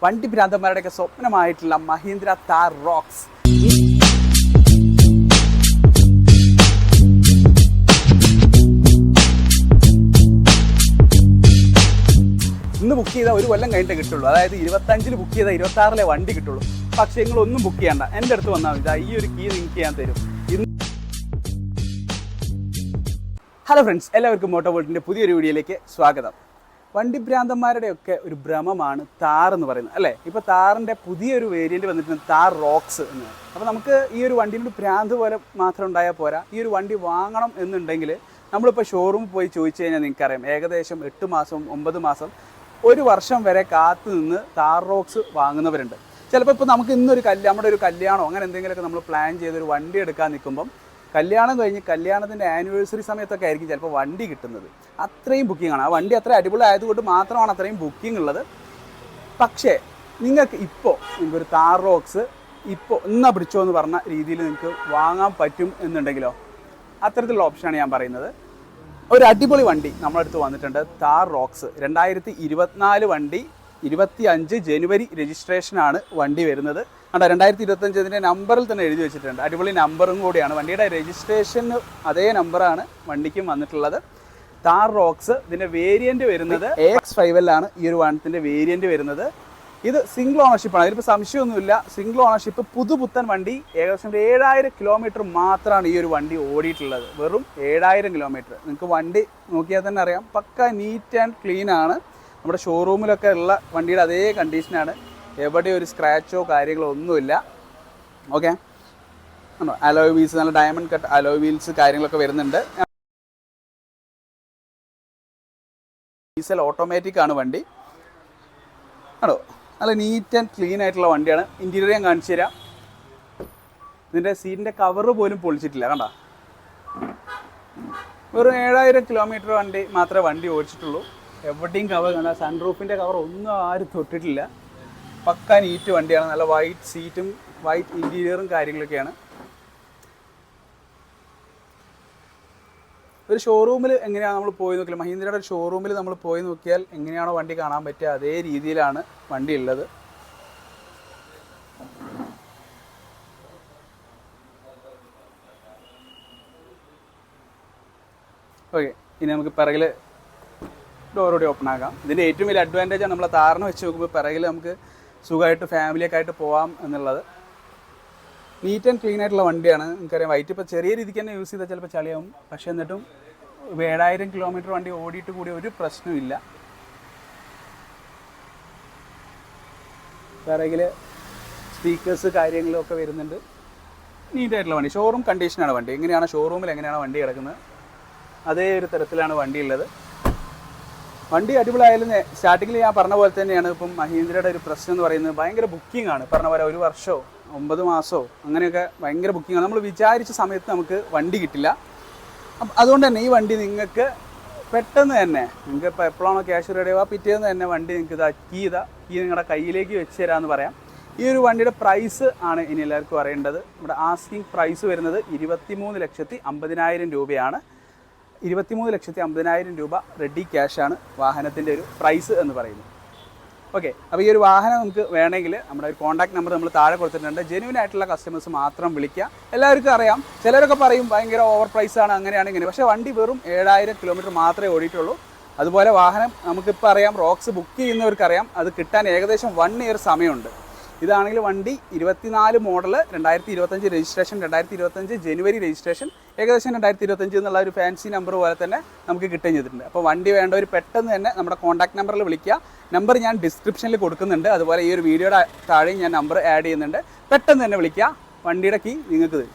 വണ്ടി ഭ്രാന്തന്മാരുടെയൊക്കെ സ്വപ്നമായിട്ടുള്ള മഹീന്ദ്ര താർ റോക്സ്. ഇന്ന് ബുക്ക് ചെയ്താൽ ഒരു കൊല്ലം കഴിഞ്ഞിട്ട് കിട്ടുള്ളൂ. അതായത് 25-ന് ബുക്ക് ചെയ്താൽ 26-ലെ വണ്ടി കിട്ടുള്ളൂ. പക്ഷേ നിങ്ങളൊന്നും ബുക്ക് ചെയ്യണ്ട, എൻ്റെ അടുത്ത് വന്നാൽ മതി. ഈ ഒരു കീ നിങ്ങൾക്ക് ഞാൻ തരും. ഹലോ ഫ്രണ്ട്സ്, എല്ലാവർക്കും മോട്ടോ വേൾഡിൻ്റെ പുതിയൊരു വീഡിയോയിലേക്ക് സ്വാഗതം. വണ്ടി ഭ്രാന്തന്മാരുടെയൊക്കെ ഒരു ഭ്രമമാണ് താർ എന്ന് പറയുന്നത്, അല്ലേ? ഇപ്പോൾ താറിൻ്റെ പുതിയൊരു വേരിയൻറ്റ് വന്നിട്ടുണ്ട്, താർ റോക്സ് എന്ന്. അപ്പോൾ നമുക്ക് ഈ ഒരു വണ്ടീൻ്റെ ഭ്രാന്ത് പോലെ മാത്രം ഉണ്ടായാൽ പോരാ. ഈ ഒരു വണ്ടി വാങ്ങണം എന്നുണ്ടെങ്കിൽ നമ്മളിപ്പോൾ ഷോറൂമിൽ പോയി ചോദിച്ചു കഴിഞ്ഞാൽ നിങ്ങൾക്കറിയാം, ഏകദേശം 8 മാസം 9 മാസം 1 വർഷം വരെ കാത്തു നിന്ന് താർ റോക്സ് വാങ്ങുന്നവരുണ്ട്. ചിലപ്പോൾ ഇപ്പോൾ നമുക്ക് ഇന്നൊരു നമ്മുടെ ഒരു കല്യാണമോ അങ്ങനെ എന്തെങ്കിലുമൊക്കെ നമ്മൾ പ്ലാൻ ചെയ്തൊരു വണ്ടി എടുക്കാൻ നിൽക്കുമ്പം കല്യാണം കഴിഞ്ഞ് കല്യാണത്തിൻ്റെ ആനിവേഴ്സറി സമയത്തൊക്കെ ആയിരിക്കും ചിലപ്പോൾ വണ്ടി കിട്ടുന്നത്. അത്രയും ബുക്കിംഗ് ആണ്. ആ വണ്ടി അത്ര അടിപൊളി ആയതുകൊണ്ട് മാത്രമാണ് അത്രയും ബുക്കിംഗ് ഉള്ളത്. പക്ഷേ നിങ്ങൾക്ക് നിങ്ങൾക്കൊരു താർ റോക്സ് എന്നാ പിടിച്ചോ എന്ന് പറഞ്ഞ രീതിയിൽ നിങ്ങൾക്ക് വാങ്ങാൻ പറ്റും എന്നുണ്ടെങ്കിലോ, അത്തരത്തിലുള്ള ഓപ്ഷനാണ് ഞാൻ പറയുന്നത്. ഒരു അടിപൊളി വണ്ടി നമ്മളടുത്ത് വന്നിട്ടുണ്ട്, താർ റോക്സ് 2024 വണ്ടി. 25 ജനുവരി രജിസ്ട്രേഷനാണ് വണ്ടി വരുന്നത്. 2025 നമ്പറിൽ തന്നെ എഴുതി വെച്ചിട്ടുണ്ട്. അടിപൊളി നമ്പറും കൂടിയാണ്. വണ്ടിയുടെ രജിസ്ട്രേഷന് അതേ നമ്പറാണ് വണ്ടിക്കും വന്നിട്ടുള്ളത്. താർ റോക്സ്. ഇതിൻ്റെ വേരിയൻറ്റ് വരുന്നത് AX5L ആണ്. ഈ ഒരു വണ്ടിൻ്റെ വേരിയൻറ്റ് വരുന്നത്. ഇത് സിംഗിൾ ഓണർഷിപ്പാണ്. ഇതിപ്പോൾ സംശയമൊന്നുമില്ല, സിംഗിൾ ഓണർഷിപ്പ്. പുതുപുത്തൻ വണ്ടി. ഏകദേശം 7000 കിലോമീറ്റർ മാത്രമാണ് ഈ ഒരു വണ്ടി ഓടിയിട്ടുള്ളത്. വെറും 7000 കിലോമീറ്റർ. നിങ്ങൾക്ക് വണ്ടി നോക്കിയാൽ തന്നെ അറിയാം, പക്ക നീറ്റ് ആൻഡ് ക്ലീൻ ആണ്. നമ്മുടെ ഷോറൂമിലൊക്കെ ഉള്ള വണ്ടിയുടെ അതേ കണ്ടീഷനാണ്. എവിടെയും ഒരു സ്ക്രാച്ചോ കാര്യങ്ങളോ ഒന്നുമില്ല. ഓക്കെ, ആണോ? അലോയ് വീൽസ്, നല്ല ഡയമണ്ട് കട്ട് അലോയ് വീൽസ് കാര്യങ്ങളൊക്കെ വരുന്നുണ്ട്. ഡീസൽ ഓട്ടോമാറ്റിക് ആണ് വണ്ടി. ആണോ? നല്ല നീറ്റ് ആൻഡ് ക്ലീൻ ആയിട്ടുള്ള വണ്ടിയാണ്. ഇൻറ്റീരിയർ ഞാൻ കാണിച്ചു തരാം. ഇതിൻ്റെ സീറ്റിൻ്റെ കവറ് പോലും പൊളിച്ചിട്ടില്ല, കണ്ടോ? വെറും 7000 കിലോമീറ്റർ വണ്ടി മാത്രമേ വണ്ടി ഓടിച്ചിട്ടുള്ളൂ. എവിടെയും കവർ കണ്ട, സൺറൂഫിൻ്റെ കവർ ഒന്നും ആരും തൊട്ടിട്ടില്ല. പക്ക നീറ്റ് വണ്ടിയാണ്. നല്ല വൈറ്റ് സീറ്റും വൈറ്റ് ഇൻറ്റീരിയറും കാര്യങ്ങളൊക്കെയാണ്. ഒരു ഷോറൂമിൽ എങ്ങനെയാണ് നമ്മൾ പോയി നോക്കിയാൽ, മഹീന്ദ്രയുടെ ഒരു ഷോറൂമിൽ നമ്മൾ പോയി നോക്കിയാൽ എങ്ങനെയാണോ വണ്ടി കാണാൻ പറ്റുക അതേ രീതിയിലാണ് വണ്ടി ഉള്ളത്. ഓക്കെ, ഇനി നമുക്ക് പിറകിൽ ഡോറോടെ ഓപ്പൺ ആക്കാം. ഇതിൻ്റെ ഏറ്റവും വലിയ അഡ്വാൻറ്റേജാണ് നമ്മളെ താറിന് വെച്ച് നോക്കുമ്പോൾ പിറകിൽ നമുക്ക് സുഖമായിട്ട് ഫാമിലിയൊക്കെ ആയിട്ട് പോകാം എന്നുള്ളത്. നീറ്റ് ആൻഡ് ക്ലീൻ ആയിട്ടുള്ള വണ്ടിയാണ്. നമുക്കറിയാം, വൈറ്റ് ഇപ്പോൾ ചെറിയ രീതിക്ക് തന്നെ യൂസ് ചെയ്താൽ ചിലപ്പോൾ ചളിയാവും. പക്ഷേ എന്നിട്ടും 7000 കിലോമീറ്റർ വണ്ടി ഓടിയിട്ട് കൂടി ഒരു പ്രശ്നമില്ല. പിറകിൽ സ്പീക്കേഴ്സ് കാര്യങ്ങളൊക്കെ വരുന്നുണ്ട്. നീറ്റായിട്ടുള്ള വണ്ടി. ഷോറൂം കണ്ടീഷനാണ് വണ്ടി. എങ്ങനെയാണ് ഷോറൂമിൽ എങ്ങനെയാണ് വണ്ടി കിടക്കുന്നത് അതേ ഒരു തരത്തിലാണ് വണ്ടി ഉള്ളത്. വണ്ടി അടിപൊളിയായാലും സ്റ്റാർട്ടിങ്ങിൽ ഞാൻ പറഞ്ഞ പോലെ തന്നെയാണ്. ഇപ്പം മഹീന്ദ്രയുടെ ഒരു പ്രശ്നം എന്ന് പറയുന്നത് ഭയങ്കര ബുക്കിംഗ് ആണ്. പറഞ്ഞ പോലെ 1 വർഷമോ 9 മാസമോ അങ്ങനെയൊക്കെ ഭയങ്കര ബുക്കിംഗ് ആണ്. നമ്മൾ വിചാരിച്ച സമയത്ത് നമുക്ക് വണ്ടി കിട്ടില്ല. അതുകൊണ്ട് തന്നെ ഈ വണ്ടി നിങ്ങൾക്ക് പെട്ടെന്ന് തന്നെ, നിങ്ങൾക്ക് ഇപ്പോൾ എപ്പോഴാണോ ക്യാഷ് റെഡി ആവുക പിറ്റേന്ന് തന്നെ വണ്ടി നിങ്ങൾക്ക് കീ നിങ്ങളുടെ കയ്യിലേക്ക് വെച്ച് തരാമെന്ന് പറയാം. ഈ ഒരു വണ്ടിയുടെ പ്രൈസ് ആണ് ഇനി എല്ലാവർക്കും അറിയേണ്ടത്. നമ്മുടെ ആസ്കിങ് പ്രൈസ് വരുന്നത് 23,50,000 രൂപയാണ്. 23,50,000 രൂപ റെഡി ക്യാഷാണ് വാഹനത്തിൻ്റെ ഒരു പ്രൈസ് എന്ന് പറയുന്നത്. ഓക്കെ, അപ്പോൾ ഈ ഒരു വാഹനം നമുക്ക് വേണമെങ്കിൽ നമ്മുടെ ഒരു കോൺടാക്ട് നമ്പർ നമ്മൾ താഴെ കൊടുത്തിട്ടുണ്ട്. ജെന്യുവൻ ആയിട്ടുള്ള കസ്റ്റമേഴ്സ് മാത്രം വിളിക്കുക. എല്ലാവർക്കും അറിയാം, ചിലരൊക്കെ പറയും ഭയങ്കര ഓവർ പ്രൈസാണ് അങ്ങനെയാണ് ഇങ്ങനെ. പക്ഷേ വണ്ടി വെറും 7000 കിലോമീറ്റർ മാത്രമേ ഓടിയിട്ടുള്ളൂ. അതുപോലെ വാഹനം നമുക്കിപ്പോൾ അറിയാം, റോക്സ് ബുക്ക് ചെയ്യുന്നവർക്കറിയാം, അത് കിട്ടാൻ ഏകദേശം 1 ഇയർ സമയമുണ്ട്. ഇതാണെങ്കിൽ വണ്ടി 24 മോഡൽ, 2025 രജിസ്ട്രേഷൻ, 2025 ജനുവരി രജിസ്ട്രേഷൻ, ഏകദേശം 2025 എന്നുള്ള ഒരു ഫാൻസി നമ്പർ പോലെ തന്നെ നമുക്ക് കിട്ടുകയും ചെയ്തിട്ടുണ്ട്. അപ്പോൾ വണ്ടി വേണ്ടവർ പെട്ടെന്ന് തന്നെ നമ്മുടെ കോൺടാക്ട് നമ്പറിൽ വിളിക്കുക. നമ്പർ ഞാൻ ഡിസ്ക്രിപ്ഷനിൽ കൊടുക്കുന്നുണ്ട്. അതുപോലെ ഈ ഒരു വീഡിയോയുടെ താഴെയും ഞാൻ നമ്പർ ആഡ് ചെയ്യുന്നുണ്ട്. പെട്ടെന്ന് തന്നെ വിളിക്കുക. വണ്ടിയുടെ കീ നിങ്ങൾക്ക് തരും.